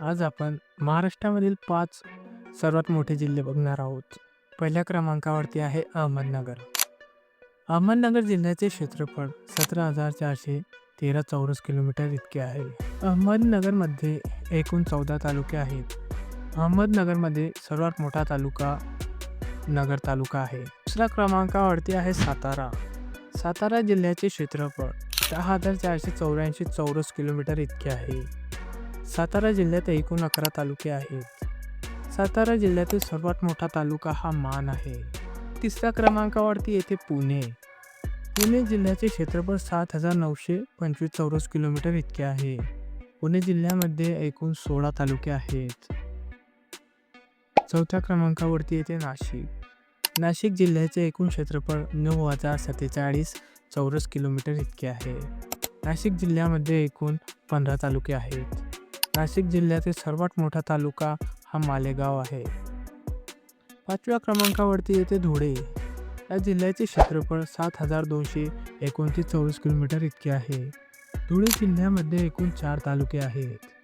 आज आपण महाराष्ट्रामधील 5 सर्वात मोठे जिल्हे बघणार आहोत. पहिल्या क्रमांकावरती आहे अहमदनगर. अहमदनगर जिल्ह्याचे क्षेत्रफळ 17,413 चौरस किलोमीटर इतके आहे. अहमदनगरमध्ये एकूण 14 तालुके आहेत. अहमदनगरमध्ये सर्वात मोठा तालुका नगर तालुका आहे. दुसऱ्या क्रमांकावरती आहे सातारा. सातारा जिल्ह्याचे क्षेत्रफळ 6,484 चौरस किलोमीटर इतके आहे. सातारा जिल्ह्यात एकूण 11 तालुके आहेत. सातारा जिल्ह्यातील सर्वात मोठा तालुका हा मान आहे. तिसऱ्या क्रमांकावरती येथे पुणे. पुणे जिल्ह्याचे क्षेत्रफळ 7,925 चौरस किलोमीटर इतके आहे. पुणे जिल्ह्यामध्ये एकूण 16 तालुके आहेत. चौथ्या क्रमांकावरती येते नाशिक. नाशिक जिल्ह्याचे एकूण क्षेत्रफळ 9,047 चौरस किलोमीटर इतके आहे. नाशिक जिल्ह्यामध्ये एकूण 15 तालुके आहेत. नाशिक जिल्ह्यातील सर्वात मोठा तालुका हा मालेगाव आहे. पाचव्या क्रमांकावरती येते धुळे. या जिल्ह्याचे क्षेत्रफळ 7,229 चौरस किलोमीटर इतके आहे. धुळे जिल्ह्यामध्ये एकूण 4 तालुके आहेत.